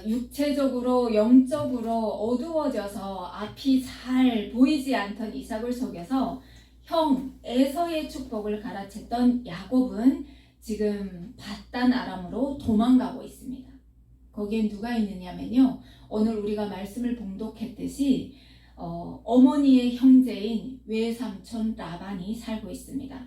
육체적으로 영적으로 어두워져서 앞이 잘 보이지 않던 이삭을 속여서 형 에서의 축복을 갈아챘던 야곱은 지금 밧단 아람으로 도망가고 있습니다. 거기엔 누가 있느냐면요, 오늘 우리가 말씀을 봉독했듯이 어머니의 형제인 외삼촌 라반이 살고 있습니다.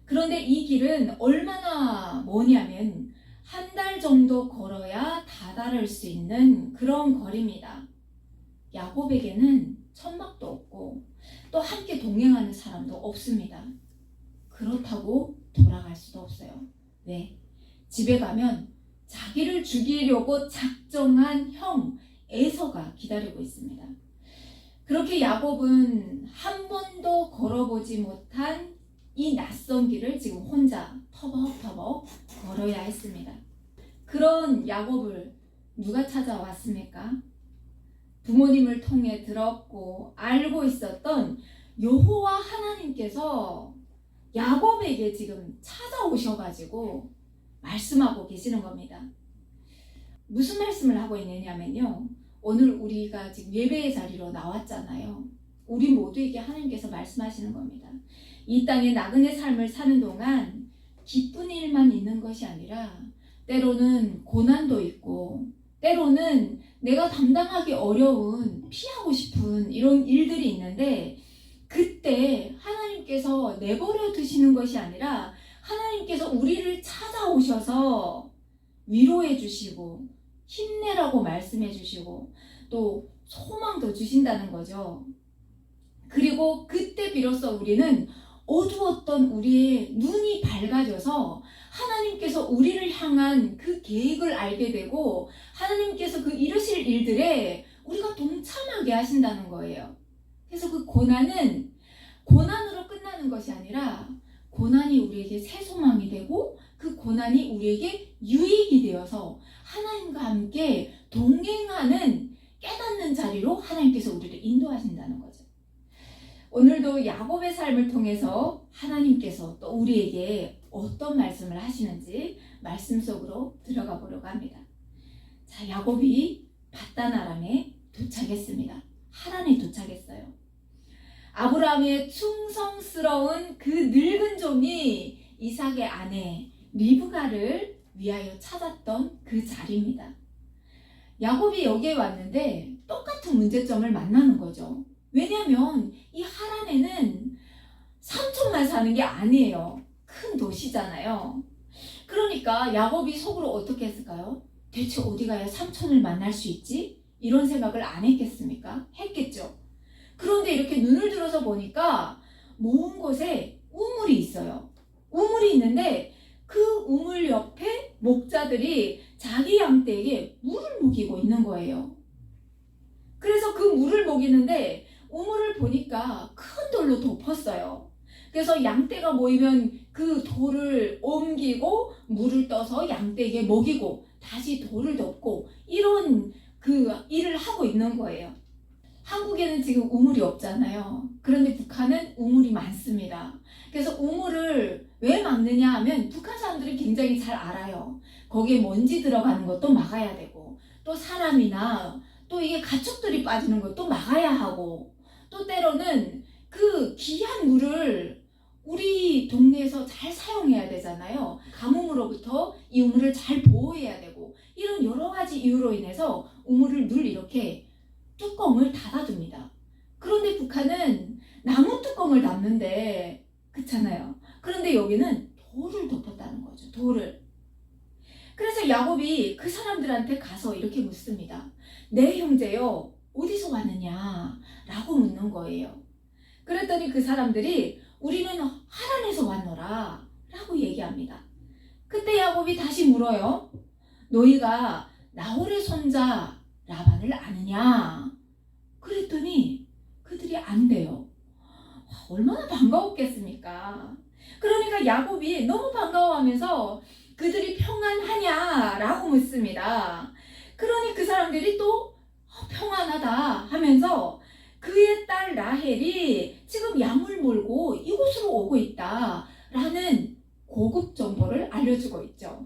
그런데 이 길은 얼마나 뭐냐면 한 달 정도 걸어야 다다를 수 있는 그런 거리입니다. 야곱에게는 천막도 없고 또 함께 동행하는 사람도 없습니다. 그렇다고 돌아갈 수도 없어요. 왜? 집에 가면 자기를 죽이려고 작정한 형 에서가 기다리고 있습니다. 그렇게 야곱은 한 번도 걸어보지 못한 이 낯선 길을 지금 혼자 터벅터벅 걸어야 했습니다. 그런 야곱을 누가 찾아왔습니까? 부모님을 통해 들었고 알고 있었던 여호와 하나님께서 야곱에게 지금 찾아오셔가지고 말씀하고 계시는 겁니다. 무슨 말씀을 하고 있느냐면요, 오늘 우리가 지금 예배의 자리로 나왔잖아요. 우리 모두에게 하나님께서 말씀하시는 겁니다. 이 땅에 나그네 삶을 사는 동안 기쁜 일만 있는 것이 아니라 때로는 고난도 있고 때로는 내가 담당하기 어려운 피하고 싶은 이런 일들이 있는데, 그때 하나님께서 내버려 두시는 것이 아니라 하나님께서 우리를 찾아오셔서 위로해 주시고 힘내라고 말씀해 주시고 또 소망도 주신다는 거죠. 그리고 그때 비로소 우리는 어두웠던 우리의 눈이 밝아져서 하나님께서 우리를 향한 그 계획을 알게 되고 하나님께서 그 이루실 일들에 우리가 동참하게 하신다는 거예요. 그래서 그 고난은 고난으로 끝나는 것이 아니라 고난이 우리에게 새 소망이 되고 그 고난이 우리에게 유익이 되어서 하나님과 함께 동행하는 깨닫는 자리로 하나님께서 우리를 인도하신다는 거죠. 오늘도 야곱의 삶을 통해서 하나님께서 또 우리에게 어떤 말씀을 하시는지 말씀 속으로 들어가 보려고 합니다. 자, 야곱이 밧단 아람에 도착했습니다. 하란에 도착했어요. 아브라함의 충성스러운 그 늙은 종이 이삭의 아내 리브가를 위하여 찾았던 그 자리입니다. 야곱이 여기에 왔는데 똑같은 문제점을 만나는 거죠. 왜냐하면 이 하란에는 삼촌만 사는 게 아니에요. 큰 도시잖아요. 그러니까 야곱이 속으로 어떻게 했을까요? 대체 어디 가야 삼촌을 만날 수 있지? 이런 생각을 안 했겠습니까? 했겠죠. 그런데 이렇게 눈을 들어서 보니까 먼 곳에 우물이 있어요. 우물이 있는데 그 우물 옆에 목자들이 자기 양떼에게 물을 먹이고 있는 거예요. 그래서 그 물을 먹이는데 우물을 보니까 큰 돌로 덮었어요. 그래서 양떼가 모이면 그 돌을 옮기고 물을 떠서 양떼에게 먹이고 다시 돌을 덮고 이런 그 일을 하고 있는 거예요. 한국에는 지금 우물이 없잖아요. 그런데 북한은 우물이 많습니다. 그래서 우물을 왜 막느냐 하면 북한 사람들이 굉장히 잘 알아요. 거기에 먼지 들어가는 것도 막아야 되고 또 사람이나 또 이게 가축들이 빠지는 것도 막아야 하고 또 때로는 그 귀한 물을 우리 동네에서 잘 사용해야 되잖아요. 가뭄으로부터 이 우물을 잘 보호해야 되고 이런 여러 가지 이유로 인해서 우물을 늘 이렇게 뚜껑을 닫아둡니다. 그런데 북한은 나무 뚜껑을 닫는데 그렇잖아요. 그런데 여기는 돌을 덮었다는 거죠. 돌을. 그래서 야곱이 그 사람들한테 가서 이렇게 묻습니다. 내 형제요, 어디서 왔느냐? 라고 묻는 거예요. 그랬더니 그 사람들이 우리는 하란에서 왔노라 라고 얘기합니다. 그때 야곱이 다시 물어요. 너희가 나홀의 손자 라반을 아느냐? 그랬더니 그들이 안 돼요. 얼마나 반가웠겠습니까? 그러니까 야곱이 너무 반가워하면서 그들이 평안하냐라고 묻습니다. 그러니 그 사람들이 또 평안하다 하면서 그의 딸 라헬이 지금 양을 몰고 이곳으로 오고 있다라는 고급 정보를 알려주고 있죠.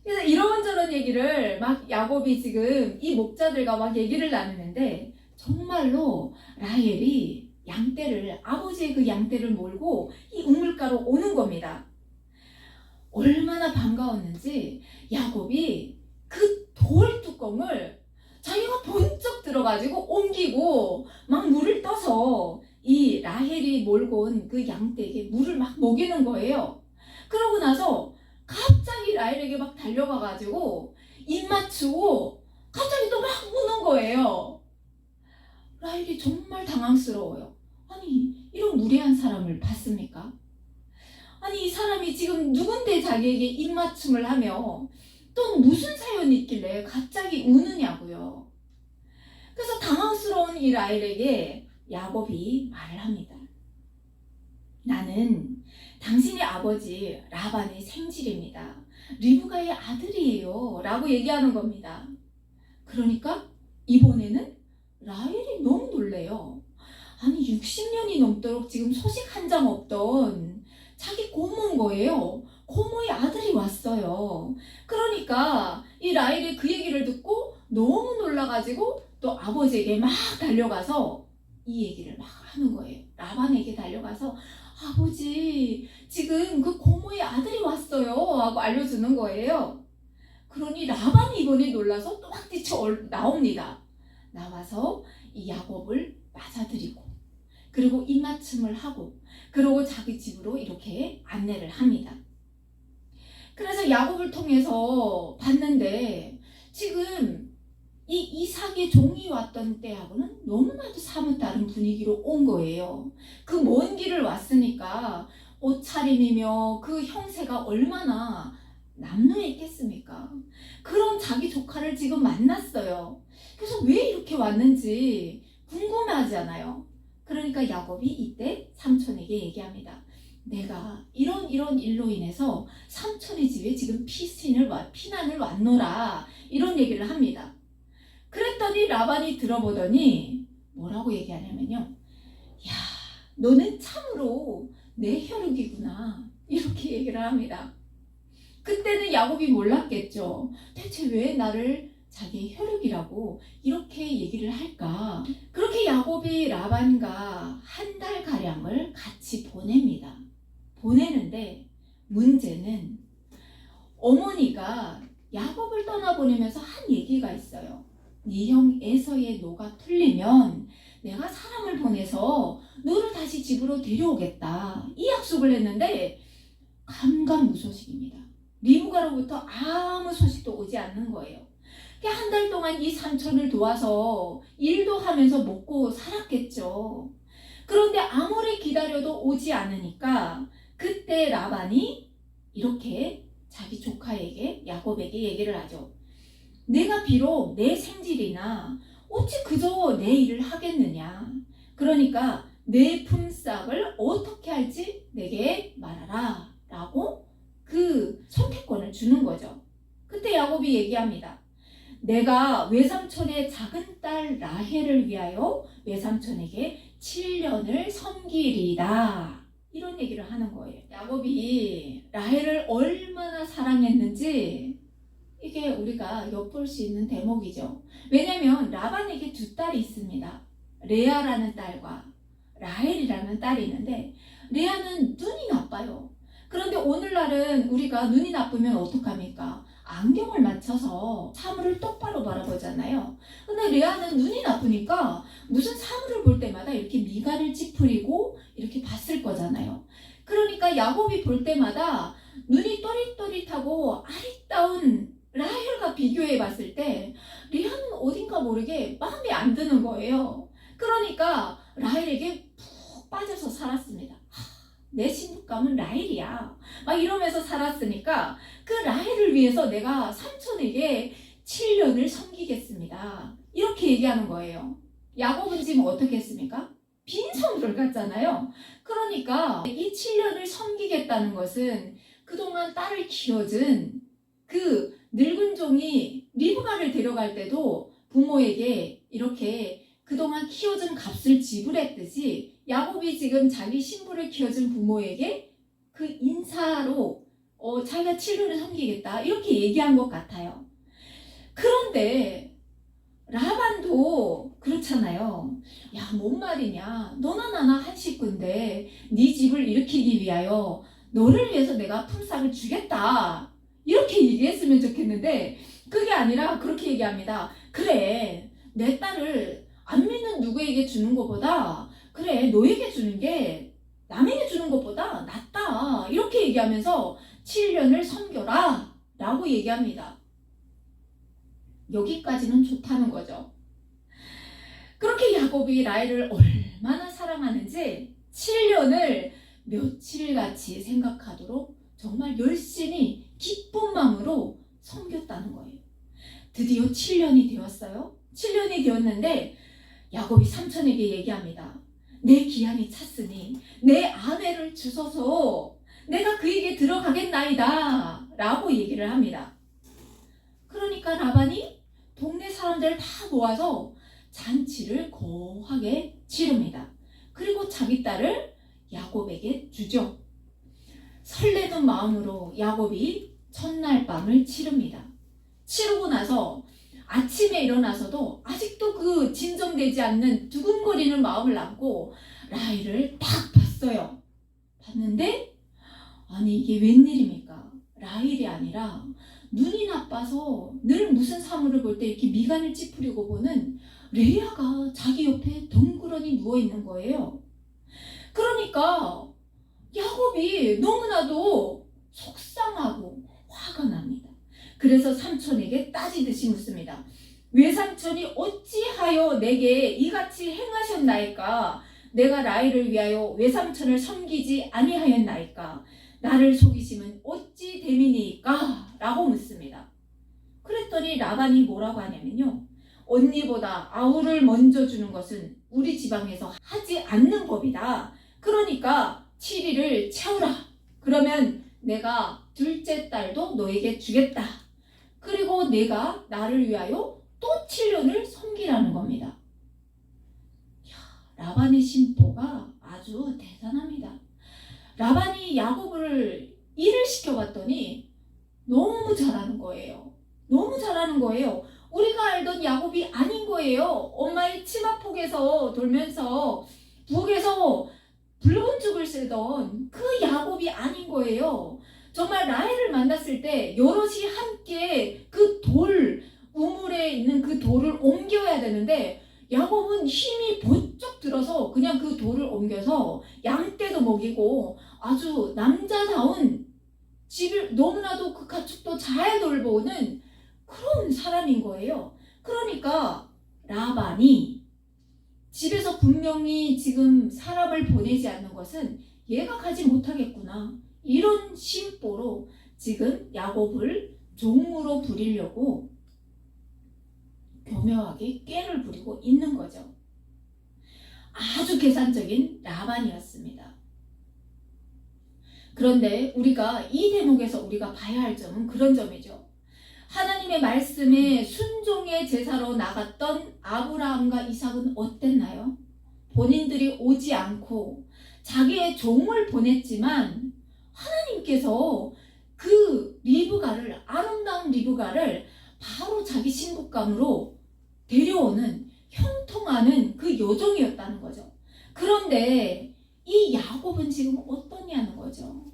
그래서 이런저런 얘기를 막 야곱이 지금 이 목자들과 막 얘기를 나누는데 정말로 라헬이 양떼를 아버지의 그 양떼를 몰고 이 우물가로 오는 겁니다. 얼마나 반가웠는지 야곱이 그 돌 뚜껑을 자기가 번쩍 들어가지고 옮기고 막 물을 떠서 이 라헬이 몰고 온 그 양떼에게 물을 막 먹이는 거예요. 그러고 나서 갑자기 라헬에게 막 달려가가지고 입 맞추고 갑자기 또 막 우는 거예요. 라헬이 정말 당황스러워요. 아니, 이런 무례한 사람을 봤습니까? 아니, 이 사람이 지금 누군데 자기에게 입맞춤을 하며 또 무슨 사연이 있길래 갑자기 우느냐고요. 그래서 당황스러운 이 라헬에게 야곱이 말을 합니다. 나는 당신의 아버지 라반의 생질입니다. 리브가의 아들이에요. 라고 얘기하는 겁니다. 그러니까 이번에는 라헬이 너무 놀래요. 아니, 60년이 넘도록 지금 소식 한 장 없던 자기 고모인 거예요. 고모의 아들이 왔어요. 그러니까 이 라헬이 그 얘기를 듣고 너무 놀라가지고 또 아버지에게 막 달려가서 이 얘기를 막 하는 거예요. 라반에게 달려가서 아버지, 지금 그 고모의 아들이 왔어요 하고 알려주는 거예요. 그러니 라반이 이번에 놀라서 또 막 뛰쳐 나옵니다. 나와서 이 야곱을 맞아들이고 그리고 입맞춤을 하고 그리고 자기 집으로 이렇게 안내를 합니다. 그래서 야곱을 통해서 봤는데 지금 이 이삭의 종이 왔던 때하고는 너무나도 사뭇 다른 분위기로 온 거예요. 그 먼 길을 왔으니까 옷차림이며 그 형세가 얼마나 남루했겠습니까? 그런 자기 조카를 지금 만났어요. 그래서 왜 이렇게 왔는지 궁금하잖아요. 그러니까 야곱이 이때 삼촌에게 얘기합니다. 내가 이런 일로 인해서 삼촌의 집에 지금 피난을 왔노라 이런 얘기를 합니다. 그랬더니 라반이 들어보더니 뭐라고 얘기하냐면요. 야, 너는 참으로 내 혈육이구나 이렇게 얘기를 합니다. 그때는 야곱이 몰랐겠죠. 대체 왜 나를 자기의 혈육이라고 이렇게 얘기를 할까? 그렇게 야곱이 라반과 한 달가량을 같이 보냅니다. 보내는데 문제는 어머니가 야곱을 떠나보내면서 한 얘기가 있어요. 네 형 에서의 노가 풀리면 내가 사람을 보내서 너를 다시 집으로 데려오겠다. 이 약속을 했는데 감감무소식입니다. 리브가로부터 아무 소식도 오지 않는 거예요. 한 달 동안 이 삼촌을 도와서 일도 하면서 먹고 살았겠죠. 그런데 아무리 기다려도 오지 않으니까 그때 라반이 이렇게 자기 조카에게 야곱에게 얘기를 하죠. 내가 비록 내 생질이나 어찌 그저 내 일을 하겠느냐. 그러니까 내 품삯을 어떻게 할지 내게 말하라 라고 그 선택권을 주는 거죠. 그때 야곱이 얘기합니다. 내가 외삼촌의 작은 딸 라헬을 위하여 외삼촌에게 7년을 섬기리다. 이런 얘기를 하는 거예요. 야곱이 라헬을 얼마나 사랑했는지 이게 우리가 엿볼 수 있는 대목이죠. 왜냐하면 라반에게 두 딸이 있습니다. 레아라는 딸과 라헬이라는 딸이 있는데 레아는 눈이 나빠요. 그런데 오늘날은 우리가 눈이 나쁘면 어떡합니까? 안경을 맞춰서 사물을 똑바로 바라보잖아요. 근데 레아는 눈이 나쁘니까 무슨 사물을 볼 때마다 이렇게 미간을 찌푸리고 이렇게 봤을 거잖아요. 그러니까 야곱이 볼 때마다 눈이 또릿또릿하고 아리따운 라헬과 비교해 봤을 때 레아는 어딘가 모르게 마음에 안 드는 거예요. 그러니까 라헬에게 푹 빠져서 살았습니다. 내 신부감은 라헬이야. 막 이러면서 살았으니까 그 라헬을 위해서 내가 삼촌에게 7년을 섬기겠습니다. 이렇게 얘기하는 거예요. 야곱은 지금 어떻게 했습니까? 빈손으로 갔잖아요. 그러니까 이 7년을 섬기겠다는 것은 그동안 딸을 키워준 그 늙은 종이 리브가를 데려갈 때도 부모에게 이렇게 그동안 키워준 값을 지불했듯이 야곱이 지금 자기 신부를 키워준 부모에게 그 인사로 자기가 7년을 섬기겠다 이렇게 얘기한 것 같아요. 그런데 라반도 그렇잖아요. 야, 뭔 말이냐. 너나 나나 한 식구인데 네 집을 일으키기 위하여 너를 위해서 내가 품삯을 주겠다. 이렇게 얘기했으면 좋겠는데 그게 아니라 그렇게 얘기합니다. 그래, 내 딸을 안 믿는 누구에게 주는 것보다 그래, 너에게 주는 게 남에게 주는 것보다 낫다. 이렇게 얘기하면서 7년을 섬겨라 라고 얘기합니다. 여기까지는 좋다는 거죠. 그렇게 야곱이 라헬을 얼마나 사랑하는지 7년을 며칠같이 생각하도록 정말 열심히 기쁜 마음으로 섬겼다는 거예요. 드디어 7년이 되었어요. 7년이 되었는데 야곱이 삼촌에게 얘기합니다. 내 기한이 찼으니 내 아내를 주소서 내가 그에게 들어가겠나이다 라고 얘기를 합니다. 그러니까 라반이 동네 사람들을 다 모아서 잔치를 거하게 치릅니다. 그리고 자기 딸을 야곱에게 주죠. 설레는 마음으로 야곱이 첫날 밤을 치릅니다. 치르고 나서 아침에 일어나서도 아직도 그 진정되지 않는 두근거리는 마음을 안고 라헬을 딱 봤어요. 봤는데 아니 이게 웬일입니까? 라헬이 아니라 눈이 나빠서 늘 무슨 사물을 볼 때 이렇게 미간을 찌푸리고 보는 레아가 자기 옆에 덩그러니 누워있는 거예요. 그러니까 야곱이 너무나도 속상하고 화가 납니다. 그래서 삼촌에게 따지듯이 묻습니다. 외삼촌이 어찌하여 내게 이같이 행하셨나이까? 내가 라헬을 위하여 외삼촌을 섬기지 아니하였나이까? 나를 속이심은 어찌 됨이니까? 라고 묻습니다. 그랬더니 라반이 뭐라고 하냐면요. 언니보다 아우를 먼저 주는 것은 우리 지방에서 하지 않는 법이다. 그러니까 7일을 채우라. 그러면 내가 둘째 딸도 너에게 주겠다. 그리고 내가 나를 위하여 또 7년을 섬기라는 겁니다. 라반의 심보가 아주 대단합니다. 라반이 야곱을 일을 시켜봤더니 너무 잘하는 거예요. 너무 잘하는 거예요. 우리가 알던 야곱이 아닌 거예요. 엄마의 치마폭에서 돌면서 부엌에서 붉은 죽을 쓰던 그 야곱이 아닌 거예요. 정말 라헬을 만났을 때 여럿이 함께 그 우물에 있는 그 돌을 옮겨야 되는데 야곱은 힘이 번쩍 들어서 그냥 그 돌을 옮겨서 양떼도 먹이고 아주 남자다운 집을 너무나도 그 가축도 잘 돌보는 그런 사람인 거예요. 그러니까 라반이 집에서 분명히 지금 사람을 보내지 않는 것은 얘가 가지 못하겠구나. 이런 심보로 지금 야곱을 종으로 부리려고 교묘하게 꾀를 부리고 있는 거죠. 아주 계산적인 라반이었습니다. 그런데 우리가 이 대목에서 우리가 봐야 할 점은 그런 점이죠. 하나님의 말씀에 순종의 제사로 나갔던 아브라함과 이삭은 어땠나요? 본인들이 오지 않고 자기의 종을 보냈지만 하나님께서 그 리브가를, 아름다운 리브가를 바로 자기 신부감으로 데려오는 형통하는 그 여종이었다는 거죠. 그런데 이 야곱은 지금 어떠냐는 거죠.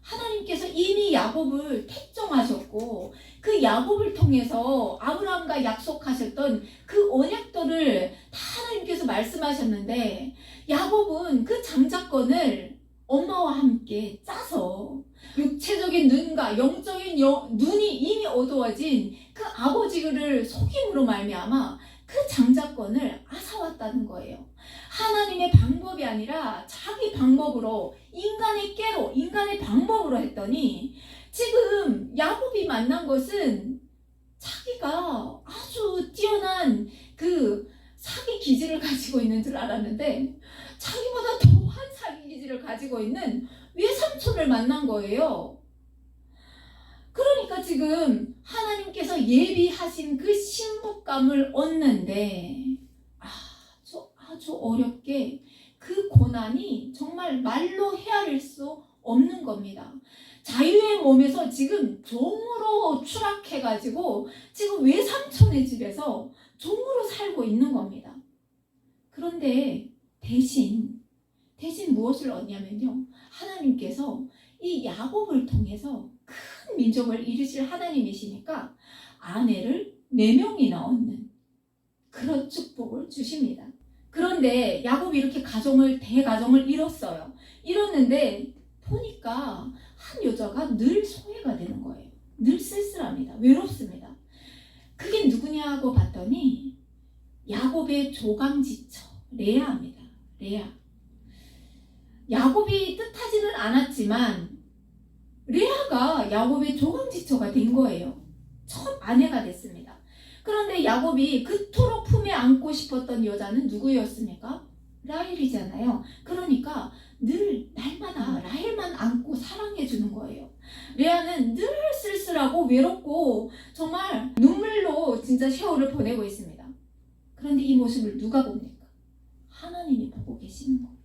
하나님께서 이미 야곱을 택정하셨고 그 야곱을 통해서 아브라함과 약속하셨던 그 언약들을 다 하나님께서 말씀하셨는데 야곱은 그 장자권을 엄마와 함께 짜서 육체적인 눈과 영적인 눈이 이미 어두워진 그 아버지를 속임으로 말미암아 그 장자권을 앗아왔다는 거예요. 하나님의 방법이 아니라 자기 방법으로 인간의 꾀로 인간의 방법으로 했더니 지금 야곱이 만난 것은 자기가 아주 뛰어난 그 사기 기질을 가지고 있는 줄 알았는데 자기보다 더한 사기 기질을 가지고 있는 외삼촌을 만난 거예요. 그러니까 지금 하나님께서 예비하신 그 신부감을 얻는데 아주 어렵게 그 고난이 정말 말로 헤아릴 수 없는 겁니다. 자유의 몸에서 지금 종으로 추락해가지고 지금 외삼촌의 집에서 종으로 살고 있는 겁니다. 그런데 대신 무엇을 얻냐면요, 하나님께서 이 야곱을 통해서 큰 민족을 이루실 하나님이시니까 아내를 4명이나 얻는 그런 축복을 주십니다. 그런데 야곱이 이렇게 대가정을 이뤘어요. 이뤘는데 보니까 한 여자가 늘 소외가 되는 거예요. 늘 쓸쓸합니다. 외롭습니다. 그게 누구냐고 봤더니 야곱의 조강지처 레아입니다. 레아. 야곱이 뜻하지는 않았지만 레아가 야곱의 조강지처가 된 거예요. 첫 아내가 됐습니다. 그런데 야곱이 그토록 품에 안고 싶었던 여자는 누구였습니까? 라헬이잖아요. 그러니까 늘 날마다 라헬만 안고 사랑해 주는 거예요. 레아는 늘 쓸쓸하고 외롭고 정말 눈물로 진짜 세월을 보내고 있습니다. 그런데 이 모습을 누가 봅니까? 하나님이 보고 계시는 거예요.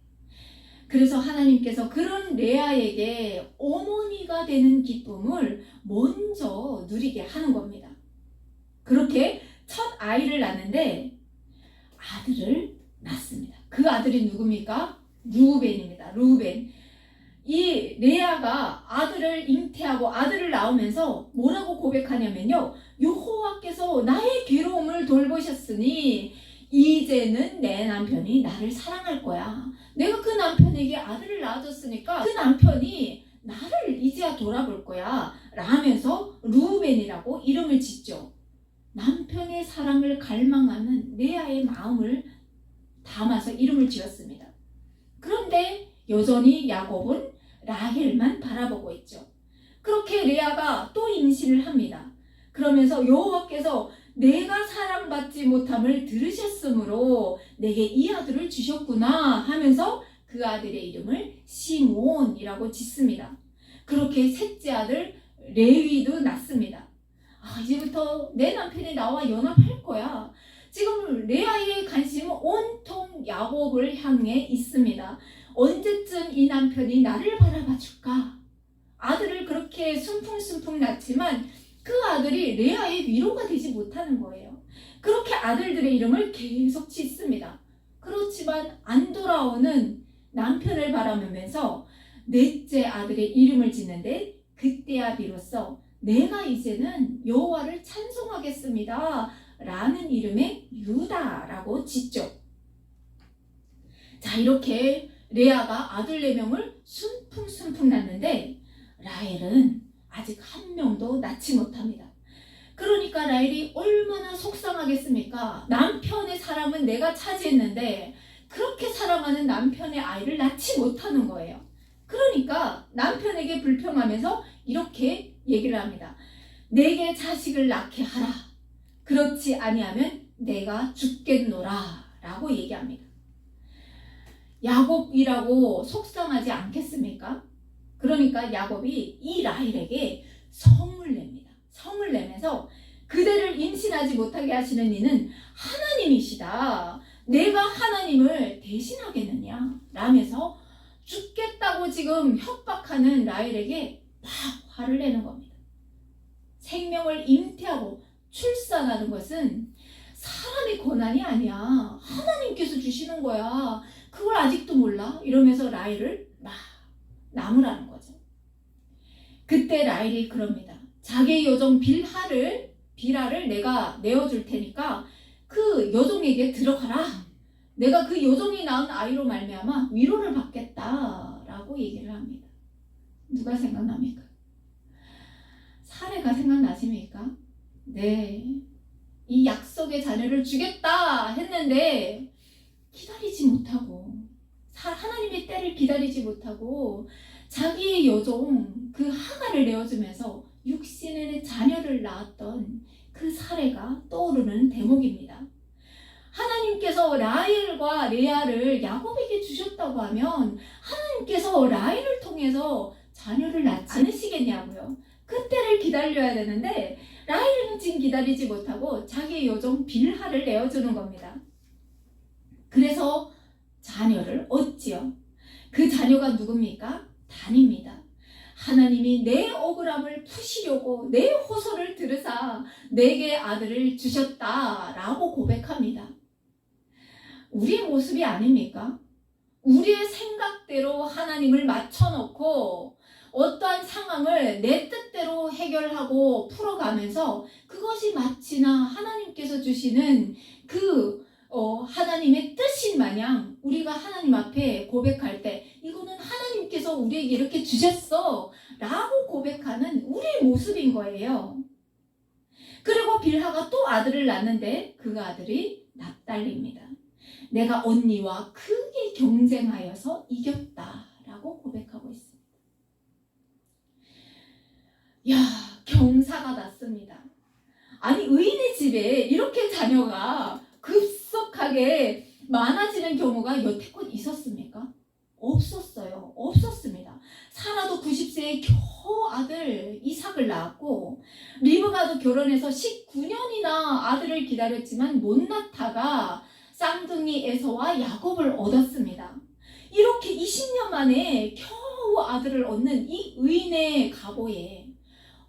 그래서 하나님께서 그런 레아에게 어머니가 되는 기쁨을 먼저 누리게 하는 겁니다. 그렇게 첫 아이를 낳는데 아들을 낳습니다. 그 아들이 누굽니까? 루벤입니다. 루벤. 이 레아가 아들을 잉태하고 아들을 낳으면서 뭐라고 고백하냐면요, 여호와께서 나의 괴로움을 돌보셨으니 이제는 내 남편이 나를 사랑할 거야. 내가 그 남편에게 아들을 낳아줬으니까 그 남편이 나를 이제야 돌아볼 거야 라면서 루벤이라고 이름을 짓죠. 남편의 사랑을 갈망하는 레아의 마음을 담아서 이름을 지었습니다. 그런데 여전히 야곱은 라헬만 바라보고 있죠. 그렇게 레아가 또 임신을 합니다. 그러면서 여호와께서 내가 사랑받지 못함을 들으셨으므로 내게 이 아들을 주셨구나 하면서 그 아들의 이름을 시므온이라고 짓습니다. 그렇게 셋째 아들 레위도 낳습니다. 이제부터 내 남편이 나와 연합할 거야. 지금 레아의 관심은 온통 야곱을 향해 있습니다. 언제쯤 이 남편이 나를 바라봐 줄까? 아들을 그렇게 순풍순풍 낳지만 그 아들이 레아의 위로가 되지 못하는 거예요. 그렇게 아들들의 이름을 계속 짓습니다. 그렇지만 안 돌아오는 남편을 바라보면서 넷째 아들의 이름을 짓는데 그때야 비로소 내가 이제는 여호와를 찬송하겠습니다 라는 이름의 유다라고 짓죠. 자, 이렇게 레아가 아들 4명을 순풍순풍 낳는데 라헬은 아직 한 명도 낳지 못합니다. 그러니까 라헬이 얼마나 속상하겠습니까? 남편의 사랑은 내가 차지했는데 그렇게 사랑하는 남편의 아이를 낳지 못하는 거예요. 그러니까 남편에게 불평하면서 이렇게 얘기를 합니다. 내게 자식을 낳게 하라. 그렇지 아니하면 내가 죽겠노라 라고 얘기합니다. 야곱이라고 속상하지 않겠습니까? 그러니까 야곱이 이 라헬에게 성을 냅니다. 성을 내면서 그대를 임신하지 못하게 하시는 이는 하나님이시다. 내가 하나님을 대신하겠느냐 라면서 죽겠다고 지금 협박하는 라헬에게 막 화를 내는 겁니다. 생명을 잉태하고 출산하는 것은 사람의 권한이 아니야. 하나님께서 주시는 거야. 그걸 아직도 몰라? 이러면서 라헬을 막 나무라는 거죠. 그때 라헬이 그럽니다. 자기의 여종 빌하를 내가 내어줄 테니까 그 여종에게 들어가라. 내가 그 여종이 낳은 아이로 말미암아 위로를 받겠다라고 얘기를 합니다. 누가 생각납니까? 사례가 생각나십니까? 네. 이 약속의 자녀를 주겠다 했는데 기다리지 못하고 하나님의 때를 기다리지 못하고 자기의 여종 그 하가를 내어주면서 육신의 자녀를 낳았던 그 사례가 떠오르는 대목입니다. 하나님께서 라헬과 레아를 야곱에게 주셨다고 하면 하나님께서 라헬을 통해서 자녀를 낳지 않으시겠냐고요. 그때를 기다려야 되는데 라헬은 지금 기다리지 못하고 자기의 여종 빌하를 내어주는 겁니다. 그래서 자녀를 얻지요. 그 자녀가 누굽니까? 단입니다. 하나님이 내 억울함을 푸시려고 내 호소를 들으사 내게 아들을 주셨다라고 고백합니다. 우리의 모습이 아닙니까? 우리의 생각대로 하나님을 맞춰놓고 어떠한 상황을 내 뜻대로 해결하고 풀어가면서 그것이 마치나 하나님께서 주시는 그 하나님의 뜻인 마냥 우리가 하나님 앞에 고백할 때 이거는 하나님께서 우리에게 이렇게 주셨어 라고 고백하는 우리의 모습인 거예요. 그리고 빌하가 또 아들을 낳는데 그 아들이 납달리입니다. 내가 언니와 크게 경쟁하여서 이겼다라고 고백하고 있습니다. 야, 경사가 났습니다. 아니, 의인의 집에 이렇게 자녀가 급속하게 많아지는 경우가 여태껏 있었습니까? 없었어요. 없었습니다. 사라도 90세에 겨우 아들 이삭을 낳았고 리브가도 결혼해서 19년이나 아들을 기다렸지만 못 낳다가 쌍둥이 에서와 야곱을 얻었습니다. 이렇게 20년 만에 겨우 아들을 얻는 이 의인의 가보에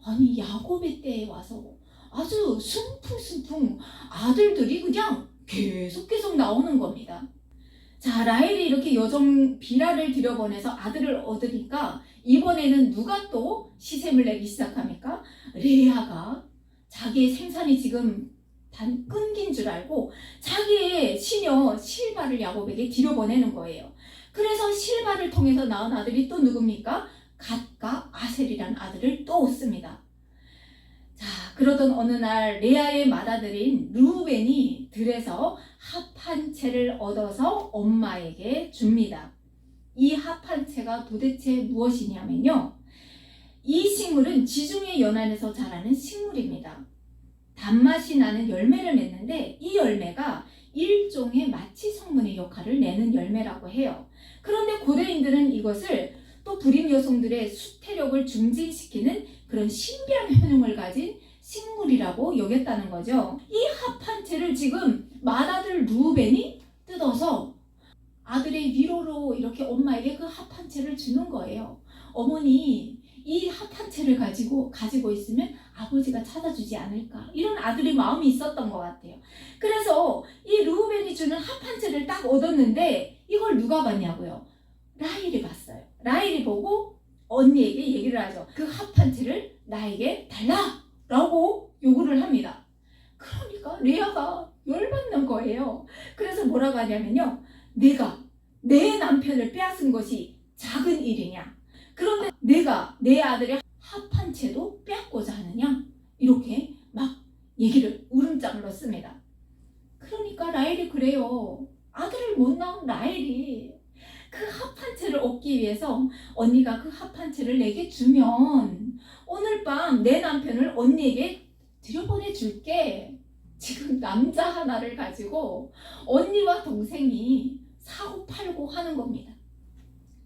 아니 야곱의 때에 와서 아주 순풍순풍 아들들이 그냥 계속 나오는 겁니다. 자, 라헬이 이렇게 여종 비라를 들여보내서 아들을 얻으니까 이번에는 누가 또 시샘을 내기 시작합니까? 레아가 자기의 생산이 지금 단 끊긴 줄 알고 자기의 시녀 실바를 야곱에게 들여보내는 거예요. 그래서 실바를 통해서 낳은 아들이 또 누굽니까? 갓과 아셀이라는 아들을 또 얻습니다. 자, 그러던 어느 날 레아의 맏아들인 르우벤이 들에서 합 한 채를 얻어서 엄마에게 줍니다. 이 합 한 채가 도대체 무엇이냐면요, 이 식물은 지중해 연안에서 자라는 식물입니다. 단맛이 나는 열매를 맺는데 이 열매가 일종의 마취 성분의 역할을 내는 열매라고 해요. 그런데 고대인들은 이것을 또 불임 여성들의 수태력을 증진시키는 그런 신비한 효능을 가진 식물이라고 여겼다는 거죠. 이 합 한 채를 지금 맏아들 루벤이 뜯어서 아들의 위로로 이렇게 엄마에게 그 합 한 채를 주는 거예요. 어머니, 이 합 한 채를 가지고 있으면 아버지가 찾아주지 않을까, 이런 아들의 마음이 있었던 것 같아요. 그래서 이 르우벤이 주는 합 한 채를 딱 얻었는데 이걸 누가 봤냐고요? 라헬이 봤어요. 라헬이 보고 언니에게 얘기를 하죠. 그 합 한 채를 나에게 달라 라고 요구를 합니다. 그러니까 레아가 열받는 거예요. 그래서 뭐라고 하냐면요, 내가 내 남편을 빼앗은 것이 작은 일이냐, 그런데 내가 내 아들의 합 한 채도 빼앗고자 하느냐, 이렇게 막 얘기를 울음장을 넣습니다. 그러니까 라헬이 그래요. 아들을 못 낳은 라헬이 그 합 한 채를 얻기 위해서 언니가 그 합 한 채를 내게 주면 오늘 밤 내 남편을 언니에게 들여보내줄게. 지금 남자 하나를 가지고 언니와 동생이 사고팔고 하는 겁니다.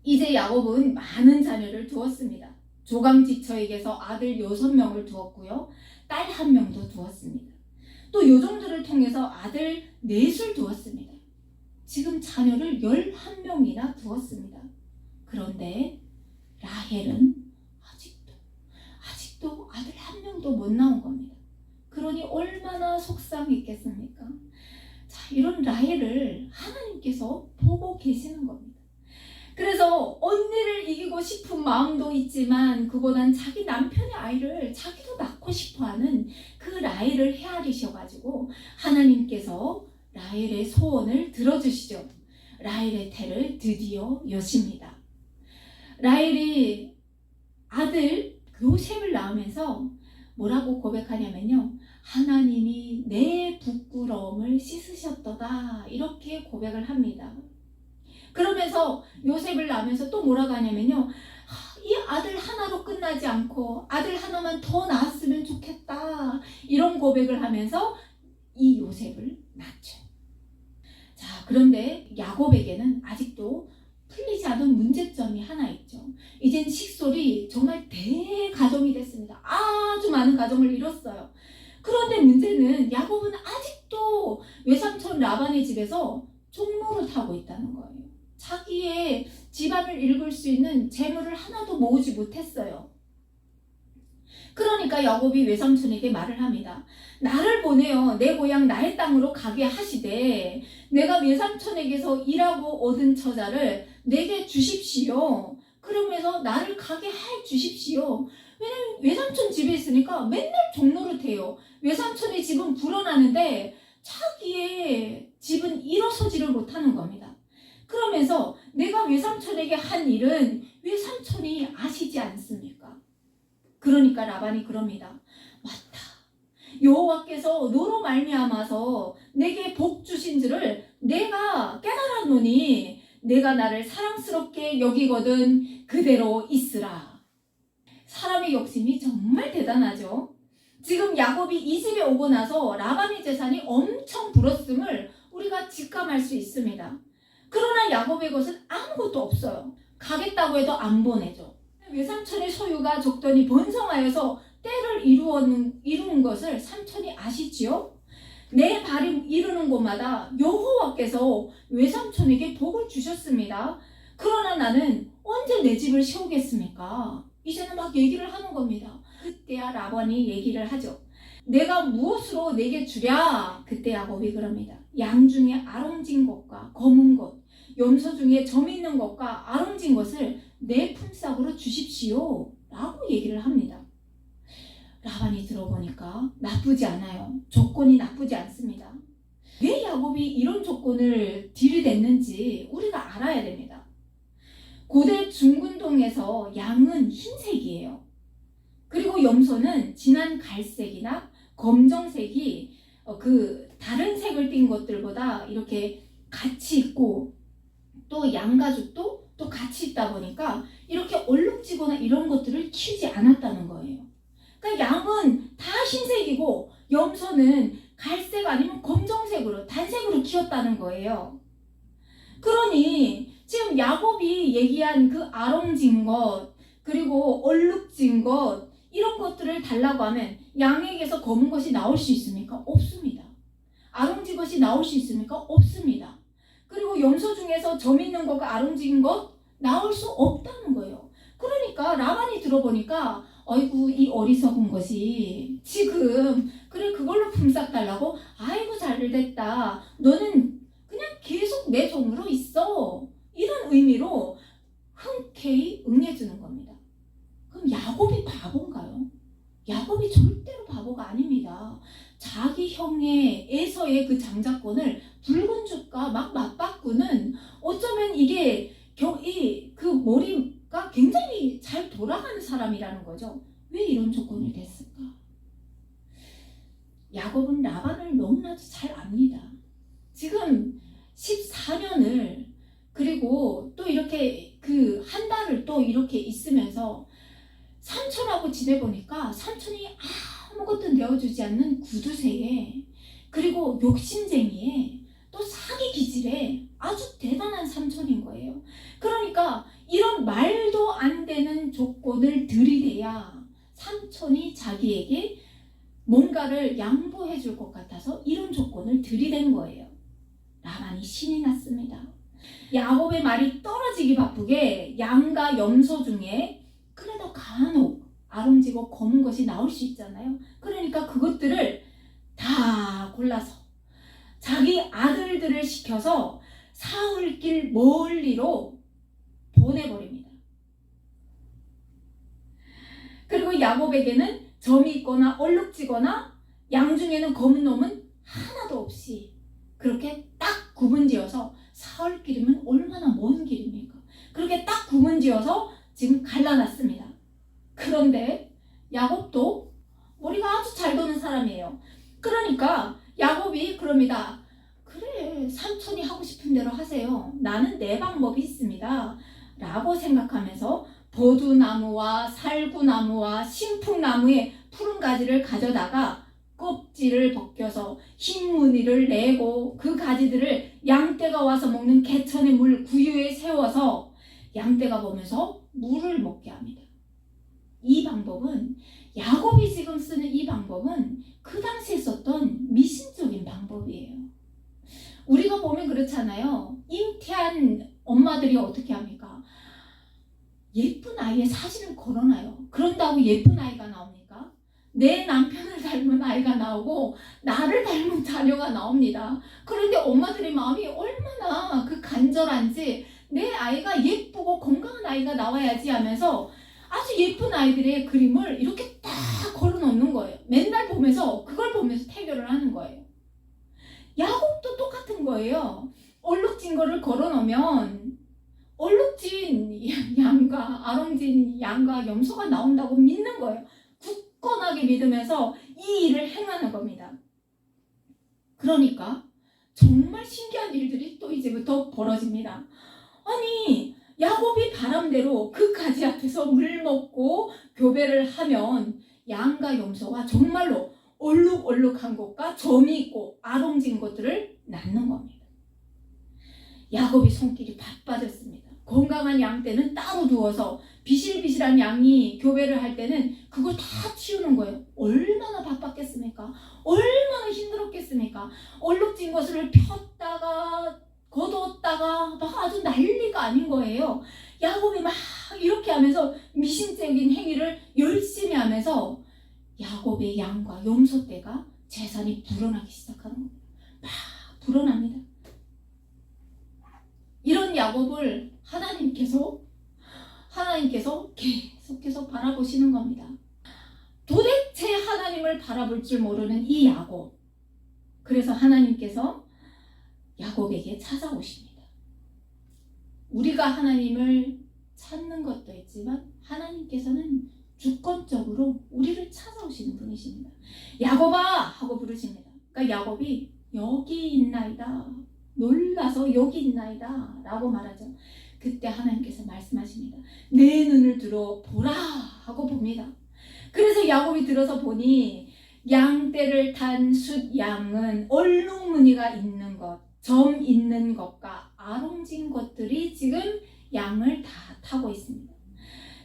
이제 야곱은 많은 자녀를 두었습니다. 조강지처에게서 아들 6명을 두었고요. 딸 1명도 두었습니다. 또 요정들을 통해서 아들 4술 두었습니다. 지금 자녀를 11명이나 두었습니다. 그런데 라헬은 아직도 아들 1명도 못 낳은 겁니다. 그러니 얼마나 속상했겠습니까? 자, 이런 라헬을 하나님께서 보고 계시는 겁니다. 그래서 언니를 이기고 싶은 마음도 있지만 그보단 자기 남편의 아이를 자기도 낳고 싶어하는 그 라헬을 헤아리셔가지고 하나님께서 라헬의 소원을 들어주시죠. 라헬의 태를 드디어 여십니다. 라헬이 아들 요셉을 낳으면서 뭐라고 고백하냐면요, 하나님이 내 부끄러움을 씻으셨도다, 이렇게 고백을 합니다. 그러면서 요셉을 낳으면서 또 뭐라고 하냐면요, 이 아들 하나로 끝나지 않고 아들 하나만 더 낳았으면 좋겠다, 이런 고백을 하면서 이 요셉을 낳죠. 자, 그런데 야곱에게는 아직도 풀리지 않은 문제점이 하나 있죠. 이젠 식솔이 정말 대가정이 됐습니다. 아주 많은 가정을 이뤘어요. 그런데 문제는 야곱은 아직도 외삼촌 라반의 집에서 종노릇하고 있다는 거예요. 자기의 집안을 읽을 수 있는 재물을 하나도 모으지 못했어요. 그러니까 야곱이 외삼촌에게 말을 합니다. 나를 보내어 내 고향 나의 땅으로 가게 하시되 내가 외삼촌에게서 일하고 얻은 처자를 내게 주십시오. 그러면서 나를 가게 해 주십시오. 왜냐면 외삼촌 집에 있으니까 맨날 종노릇해요. 외삼촌의 집은 불어나는데 자기의 집은 일어서지를 못하는 겁니다. 그러면서 내가 외삼촌에게 한 일은 외삼촌이 아시지 않습니까? 그러니까 라반이 그럽니다. 맞다. 여호와께서 너로 말미암아서 내게 복 주신 줄을 내가 깨달았노니 내가 나를 사랑스럽게 여기거든 그대로 있으라. 사람의 욕심이 정말 대단하죠. 지금 야곱이 이 집에 오고 나서 라반의 재산이 엄청 불었음을 우리가 직감할 수 있습니다. 그러나 야곱의 것은 아무것도 없어요. 가겠다고 해도 안 보내죠. 외삼촌의 소유가 적더니 번성하여서 때를 이루는 것을 삼촌이 아시지요? 내 발이 이르는 곳마다 여호와께서 외삼촌에게 복을 주셨습니다. 그러나 나는 언제 내 집을 세우겠습니까? 이제는 막 얘기를 하는 겁니다. 그때야 라반이 얘기를 하죠. 내가 무엇으로 내게 주랴? 그때 야곱이 그럽니다. 양 중에 아롱진 것과 검은 것, 염소 중에 점 있는 것과 아롱진 것을 내 품삯으로 주십시오. 라고 얘기를 합니다. 라반이 들어보니까 나쁘지 않아요. 조건이 나쁘지 않습니다. 왜 야곱이 이런 조건을 들이댔는지 우리가 알아야 됩니다. 고대 중근동에서 양은 흰색이에요. 그리고 염소는 진한 갈색이나 검정색이 다른 색을 띤 것들보다 이렇게 같이 있고 또 양가죽도 또 같이 있다 보니까 이렇게 얼룩지거나 이런 것들을 키우지 않았다는 거예요. 그러니까 양은 다 흰색이고 염소는 갈색 아니면 검정색으로 단색으로 키웠다는 거예요. 그러니 지금 야곱이 얘기한 그 아롱진 것 그리고 얼룩진 것 이런 것들을 달라고 하면 양에게서 검은 것이 나올 수 있습니까? 없습니다. 아롱진 것이 나올 수 있습니까? 없습니다. 그리고 염소 중에서 점 있는 것과 아롱진 것 나올 수 없다는 거예요. 그러니까 라반이 들어보니까 아이고 이 어리석은 것이 지금 그래 그걸로 품삯 달라고? 아이고 잘됐다. 너는 그냥 계속 내 종으로 있어. 이런 의미로 흔쾌히 응해주는 겁니다. 그럼 야곱이 바본가요? 야곱이 절대로 바보가 아닙니다. 자기 형의 에서의 그 장자권을 붉은 죽과 막 맞바꾸는 어쩌면 이게 그 머리가 굉장히 잘 돌아가는 사람이라는 거죠. 왜 이런 조건을 댔을까? 야곱은 라반을 너무나도 잘 압니다. 지금 14년을 그리고 또 이렇게 그 한 달을 또 이렇게 있으면서 삼촌하고 지내보니까 삼촌이 아무것도 내어주지 않는 구두쇠에 그리고 욕심쟁이에 또 사기 기질에 아주 대단한 삼촌인 거예요. 그러니까 이런 말도 안 되는 조건을 들이대야 삼촌이 자기에게 뭔가를 양보해 줄 것 같아서 이런 조건을 들이댄 거예요. 라반이 신이 났습니다. 야곱의 말이 떨어지기 바쁘게 양과 염소 중에 그래도 간혹 아름지고 검은 것이 나올 수 있잖아요. 그러니까 그것들을 다 골라서 자기 아들들을 시켜서 사흘길 멀리로 보내버립니다. 그리고 야곱에게는 점이 있거나 얼룩지거나 양 중에는 검은 놈은 하나도 없이 그렇게 딱 구분지어서 사흘길이면 얼마나 먼 길입니까? 그렇게 딱 구분지어서 지금 갈라놨습니다. 그런데 야곱도 머리가 아주 잘 도는 사람이에요. 그러니까 야곱이 그럽니다. 그래 삼촌이 하고 싶은 대로 하세요. 나는 내 방법이 있습니다. 라고 생각하면서 버두나무와 살구나무와 신풍나무의 푸른 가지를 가져다가 껍질을 벗겨서 흰 무늬를 내고 그 가지들을 양떼가 와서 먹는 개천의 물 구유에 세워서 양떼가 보면서 물을 먹게 합니다. 이 방법은 야곱이 지금 쓰는 이 방법은 그 당시에 썼던 미신적인 방법이에요. 우리가 보면 그렇잖아요. 잉태한 엄마들이 어떻게 합니까? 예쁜 아이의 사진을 걸어놔요. 그런다고 예쁜 아이가 나옵니까? 내 남편을 닮은 아이가 나오고 나를 닮은 자녀가 나옵니다. 그런데 엄마들의 마음이 얼마나 그 간절한지, 내 아이가 예쁘고 건강한 아이가 나와야지 하면서 아주 예쁜 아이들의 그림을 이렇게 딱 걸어놓는 거예요. 맨날 보면서 그걸 보면서 태교를 하는 거예요. 야곱도 똑같은 거예요. 얼룩진 거를 걸어놓으면 얼룩진 양과 아롱진 양과 염소가 나온다고 믿는 거예요. 굳건하게 믿으면서 이 일을 행하는 겁니다. 그러니까 정말 신기한 일들이 또 이제부터 벌어집니다. 아니, 야곱이 바람대로 그 가지 앞에서 물 먹고 교배를 하면 양과 염소가 정말로 얼룩얼룩한 것과 점이 있고 아롱진 것들을 낳는 겁니다. 야곱이 손길이 바빠졌습니다. 건강한 양 때는 따로 두어서 비실비실한 양이 교배를 할 때는 그걸 다 치우는 거예요. 얼마나 바빴겠습니까? 얼마나 힘들었겠습니까? 얼룩진 것을 폈다가 걷었다가 막 아주 난리가 아닌 거예요. 야곱이 막 이렇게 하면서 미신적인 행위를 열심히 하면서 야곱의 양과 염소 떼가 재산이 불어나기 시작하는 겁니다. 막 불어납니다. 이런 야곱을 하나님께서 계속해서 바라보시는 겁니다. 도대체 하나님을 바라볼 줄 모르는 이 야곱. 그래서 하나님께서 야곱에게 찾아오십니다. 우리가 하나님을 찾는 것도 있지만 하나님께서는 주권적으로 우리를 찾아오시는 분이십니다. 야곱아! 하고 부르십니다. 그러니까 야곱이 여기 있나이다. 놀라서 여기 있나이다 라고 말하죠. 그때 하나님께서 말씀하십니다. 내 눈을 들어 보라 하고 봅니다. 그래서 야곱이 들어서 보니 양떼를 탄 숫 양은 얼룩무늬가 있는 것, 점 있는 것과 아롱진 것들이 지금 양을 다 타고 있습니다.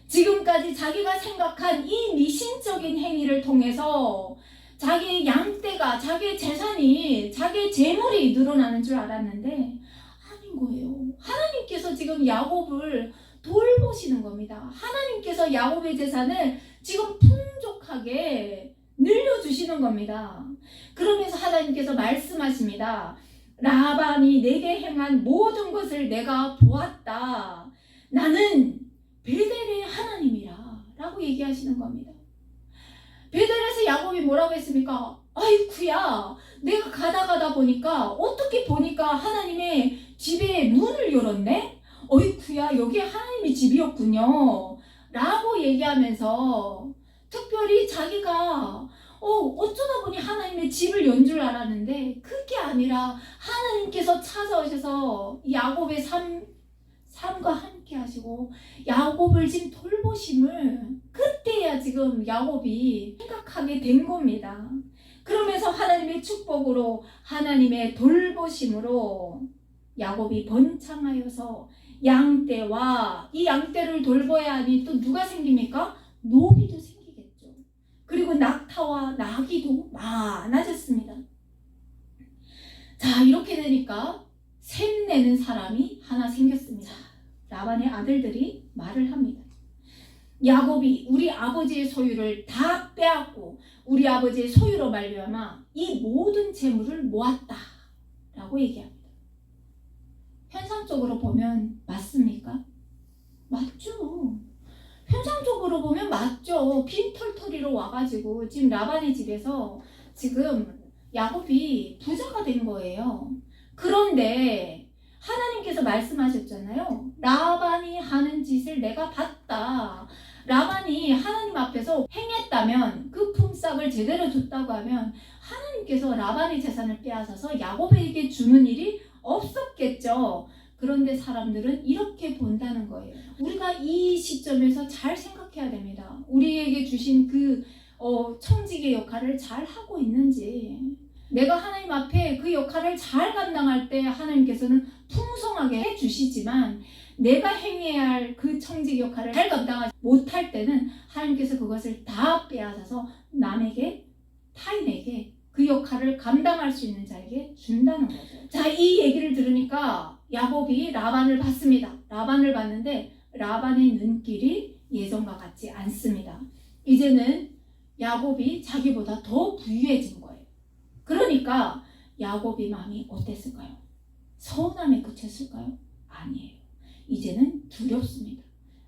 지금까지 자기가 생각한 이 미신적인 행위를 통해서 자기의 양떼가, 자기의 재산이, 자기의 재물이 늘어나는 줄 알았는데 아닌 거예요. 하나님께서 지금 야곱을 돌보시는 겁니다. 하나님께서 야곱의 재산을 지금 풍족하게 늘려주시는 겁니다. 그러면서 하나님께서 말씀하십니다. 라반이 내게 행한 모든 것을 내가 보았다. 나는 베델의 하나님이라 라고 얘기하시는 겁니다. 베델에서 야곱이 뭐라고 했습니까? 아이쿠야, 내가 가다 보니까 어떻게 보니까 하나님의 집에 문을 열었네? 어이쿠야, 여기 하나님의 집이었군요 라고 얘기하면서 특별히 자기가 어쩌다 보니 하나님의 집을 연 줄 알았는데 그게 아니라 하나님께서 찾아오셔서 야곱의 삶과 함께 하시고 야곱을 지금 돌보심을 그때야 지금 야곱이 생각하게 된 겁니다. 그러면서 하나님의 축복으로 하나님의 돌보심으로 야곱이 번창하여서 양떼와 이 양떼를 돌봐야 하니 또 누가 생깁니까? 노비도 생기겠죠. 그리고 낙타와 나귀도 많아졌습니다. 자, 이렇게 되니까 샘내는 사람이 하나 생겼습니다. 라반의 아들들이 말을 합니다. 야곱이 우리 아버지의 소유를 다 빼앗고 우리 아버지의 소유로 말미암아 이 모든 재물을 모았다 라고 얘기합니다. 현상적으로 보면 맞습니까? 맞죠. 현상적으로 보면 맞죠. 빈털터리로 와가지고 지금 라반의 집에서 지금 야곱이 부자가 된 거예요. 그런데 하나님께서 말씀하셨잖아요. 라반이 하는 짓을 내가 봤다. 라반이 하나님 앞에서 행했다면 그 품삯을 제대로 줬다고 하면 하나님께서 라반의 재산을 빼앗아서 야곱에게 주는 일이 없었겠죠. 그런데 사람들은 이렇게 본다는 거예요. 우리가 이 시점에서 잘 생각해야 됩니다. 우리에게 주신 그 청지기의 역할을 잘 하고 있는지, 내가 하나님 앞에 그 역할을 잘 감당할 때 하나님께서는 풍성하게 해주시지만 내가 행해야 할 그 청직 역할을 잘 감당하지 못할 때는 하나님께서 그것을 다 빼앗아서 남에게, 타인에게 그 역할을 감당할 수 있는 자에게 준다는 거죠. 자, 이 얘기를 들으니까 야곱이 라반을 봤습니다. 라반을 봤는데 라반의 눈길이 예전과 같지 않습니다. 이제는 야곱이 자기보다 더 부유해진 거예요. 그러니까 야곱의 마음이 어땠을까요? 서운함에 그쳤을까요? 아니에요. 이제는 두렵습니다.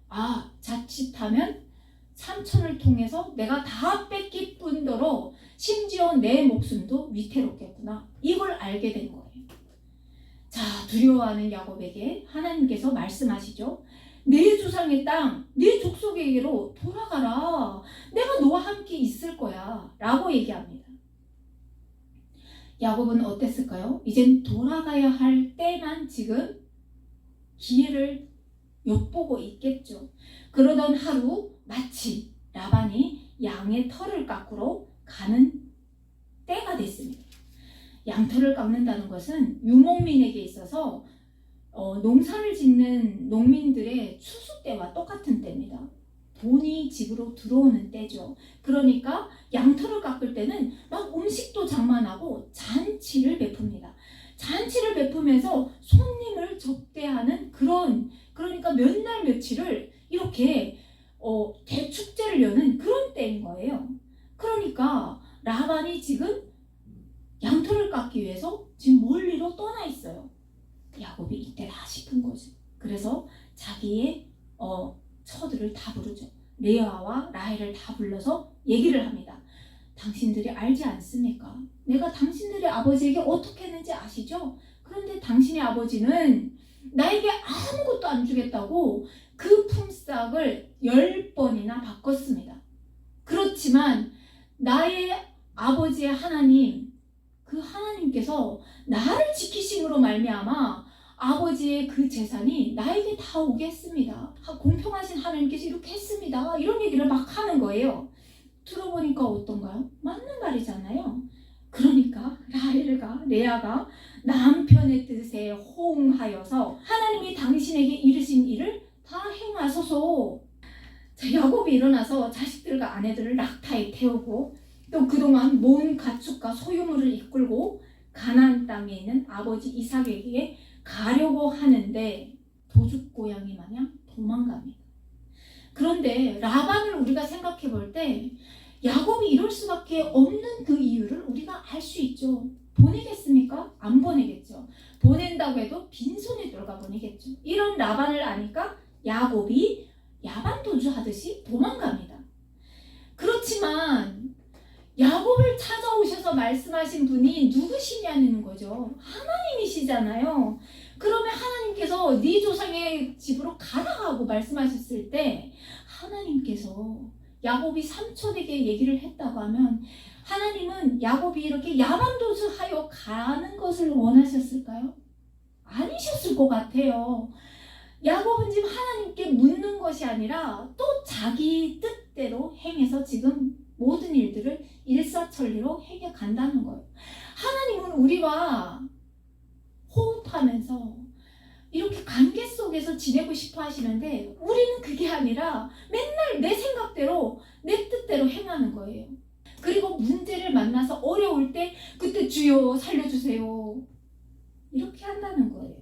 아, 자칫하면 삼촌을 통해서 내가 다 뺏길 뿐더러 심지어 내 목숨도 위태롭겠구나. 이걸 알게 된 거예요. 자, 두려워하는 야곱에게 하나님께서 말씀하시죠. 내 조상의 땅, 내 족속에게로 돌아가라. 내가 너와 함께 있을 거야. 라고 얘기합니다. 야곱은 어땠을까요? 이젠 돌아가야 할 때만 지금 기회를 엿보고 있겠죠. 그러던 하루 마침 라반이 양의 털을 깎으러 가는 때가 됐습니다. 양털을 깎는다는 것은 유목민에게 있어서 농사를 짓는 농민들의 추수 때와 똑같은 때입니다. 돈이 집으로 들어오는 때죠. 그러니까 양털을 깎을 때는 막 음식도 장만하고 잔치를 베풉니다. 잔치를 베푸면서 손님을 접대하는 그러니까 몇 날 며칠을 이렇게 대축제를 여는 그런 때인 거예요. 그러니까 라반이 지금 양털을 깎기 위해서 지금 멀리로 떠나 있어요. 야곱이 이때다 싶은 거죠. 그래서 자기의 처들을 다 부르죠. 레아와 라헬을 다 불러서 얘기를 합니다. 당신들이 알지 않습니까? 내가 당신들의 아버지에게 어떻게 했는지 아시죠? 그런데 당신의 아버지는 나에게 아무것도 안 주겠다고 그 품삯을 10번이나 바꿨습니다. 그렇지만 나의 아버지의 하나님, 그 하나님께서 나를 지키심으로 말미암아 아버지의 그 재산이 나에게 다 오게 했습니다. 공평하신 하나님께서 이렇게 했습니다. 이런 얘기를 막 하는 거예요. 들어보니까 어떤가요? 맞는 말이잖아요. 그러니까 레아가 남편의 뜻에 호응하여서 하나님이 당신에게 이르신 일을 다 행하소서. 자, 야곱이 일어나서 자식들과 아내들을 낙타에 태우고 또 그동안 모은 가축과 소유물을 이끌고 가나안 땅에 있는 아버지 이삭에게 가려고 하는데 도둑고양이 마냥 도망갑니다. 그런데 라반을 우리가 생각해 볼 때 야곱이 이럴 수밖에 없는 그 이유를 우리가 알 수 있죠. 보내겠습니까? 안 보내겠죠. 보낸다고 해도 빈손에 돌아가 보내겠죠. 이런 라반을 아니까 야곱이 야반도주 하듯이 도망갑니다. 그렇지만 야곱을 찾아오셔서 말씀하신 분이 누구시냐는 거죠. 하나님이시잖아요. 그러면 하나님께서 네 조상의 집으로 가라고 말씀하셨을 때 하나님께서 야곱이 삼촌에게 얘기를 했다고 하면 하나님은 야곱이 이렇게 야반도주하여 가는 것을 원하셨을까요? 아니셨을 것 같아요. 야곱은 지금 하나님께 묻는 것이 아니라 또 자기 뜻대로 행해서 지금 모든 일들을 일사천리로 행해 간다는 거예요. 하나님은 우리와 호흡하면서 이렇게 관계 속에서 지내고 싶어 하시는데 우리는 그게 아니라 맨날 내 생각대로 내 뜻대로 행하는 거예요. 그리고 문제를 만나서 어려울 때 그때 주여 살려주세요 이렇게 한다는 거예요.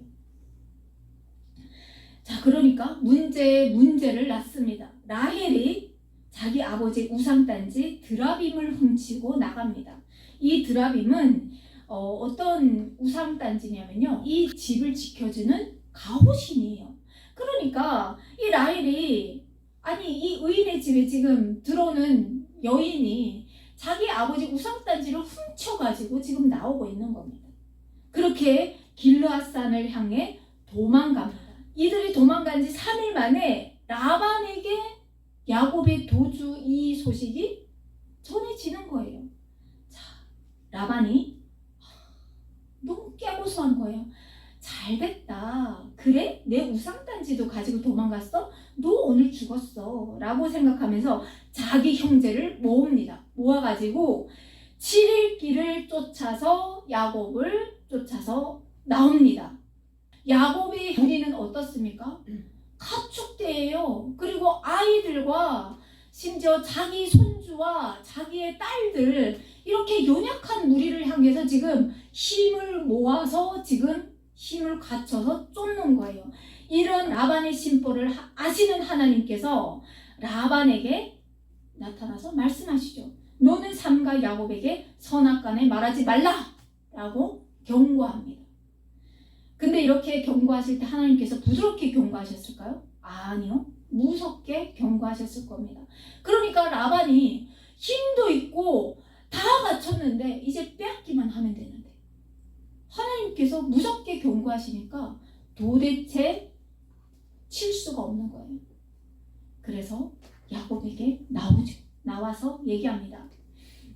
자, 그러니까 문제를 낳습니다. 라헬이 자기 아버지 우상단지 드라빔을 훔치고 나갑니다. 이 드라빔은 어떤 우상단지냐면요, 이 집을 지켜주는 가호신이에요. 그러니까 이 라헬이 이 의인의 집에 지금 들어오는 여인이 자기 아버지 우상단지를 훔쳐가지고 지금 나오고 있는 겁니다. 그렇게 길르앗산을 향해 도망갑니다. 이들이 도망간 지 3일 만에 라반에게 야곱의 도주 이 소식이 전해지는 거예요. 자, 라반이 너무 깨고소한 거예요. 잘됐다. 그래? 내 우상단지도 가지고 도망갔어? 너 오늘 죽었어. 라고 생각하면서 자기 형제를 모읍니다. 모아가지고 7일 길을 쫓아서 야곱을 쫓아서 나옵니다. 야곱의 무리는 어떻습니까? 가축대예요. 그리고 아이들과 심지어 자기 손주와 자기의 딸들, 이렇게 연약한 무리를 향해서 지금 힘을 모아서 지금 힘을 갖춰서 쫓는 거예요. 이런 라반의 심보를 아시는 하나님께서 라반에게 나타나서 말씀하시죠. 너는 삼가 야곱에게 선악간에 말하지 말라라고 경고합니다. 근데 이렇게 경고하실 때 하나님께서 부드럽게 경고하셨을까요? 아니요. 무섭게 경고하셨을 겁니다. 그러니까 라반이 힘도 있고 다 갖췄는데 이제 빼앗기만 하면 되는데 하나님께서 무섭게 경고하시니까 도대체 칠 수가 없는 거예요. 그래서 야곱에게 나오죠. 나와서 얘기합니다.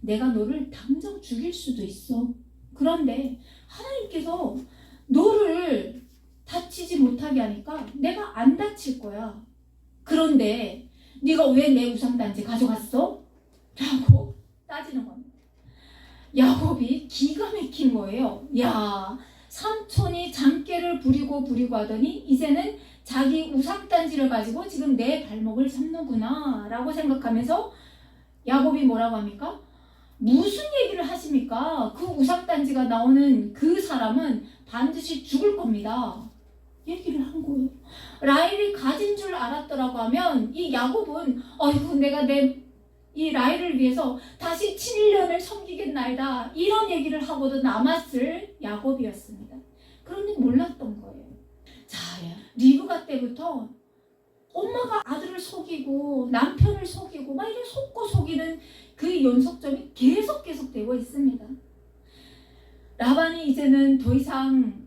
내가 너를 당장 죽일 수도 있어. 그런데 하나님께서 너를 다치지 못하게 하니까 내가 안 다칠 거야. 그런데 네가 왜 내 우상단지 가져갔어? 라고 따지는 겁니다. 야곱이 기가 막힌 거예요. 야, 삼촌이 장깨를 부리고 하더니 이제는 자기 우상단지를 가지고 지금 내 발목을 잡는구나 라고 생각하면서 야곱이 뭐라고 합니까? 무슨 얘기를 하십니까? 그 우상단지가 나오는 그 사람은 반드시 죽을 겁니다. 얘기를 한 거예요. 라헬이 가진 줄 알았더라고 하면 이 야곱은 아이고 내가 이 라헬을 위해서 다시 7년을 섬기겠나이다 이런 얘기를 하고도 남았을 야곱이었습니다. 그런데 몰랐던 거예요. 자, 리브가 때부터 엄마가 아들을 속이고 남편을 속이고 막 이렇게 속고 속이는 그 연속점이 계속 되고 있습니다. 라반이 이제는 더 이상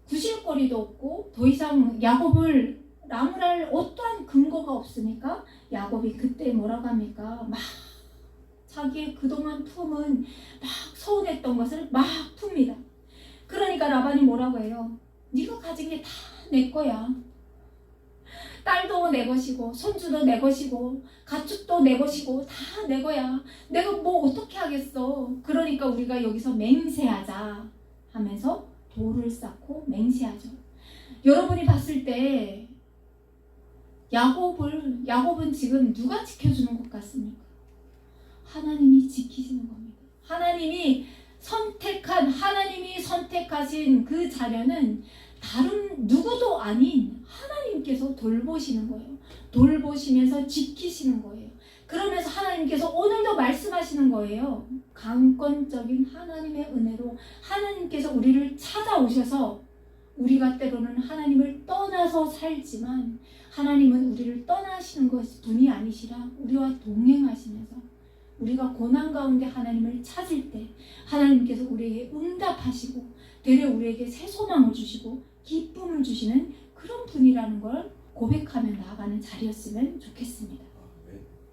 구실거리도 없고 더 이상 야곱을 나무랄 어떠한 근거가 없으니까 야곱이 그때 뭐라고 합니까? 막 자기의 그동안 품은 막 서운했던 것을 막 풉니다. 그러니까 라반이 뭐라고 해요? 네가 가진 게 다 내 거야. 딸도 내 것이고 손주도 내 것이고 가축도 내 것이고 다 내 거야. 내가 뭐 어떻게 하겠어. 그러니까 우리가 여기서 맹세하자 하면서 돌을 쌓고 맹세하죠. 여러분이 봤을 때 야곱은 지금 누가 지켜주는 것 같습니까? 하나님이 지키시는 겁니다. 하나님이 선택하신 그 자녀는 다른 누구도 아닌 하나님께서 돌보시는 거예요. 돌보시면서 지키시는 거예요. 그러면서 하나님께서 오늘도 말씀하시는 거예요. 강권적인 하나님의 은혜로 하나님께서 우리를 찾아오셔서 우리가 때로는 하나님을 떠나서 살지만 하나님은 우리를 떠나시는 분이 아니시라 우리와 동행하시면서 우리가 고난 가운데 하나님을 찾을 때 하나님께서 우리에게 응답하시고 되려 우리에게 새 소망을 주시고 기쁨을 주시는 그런 분이라는 걸 고백하며 나아가는 자리였으면 좋겠습니다.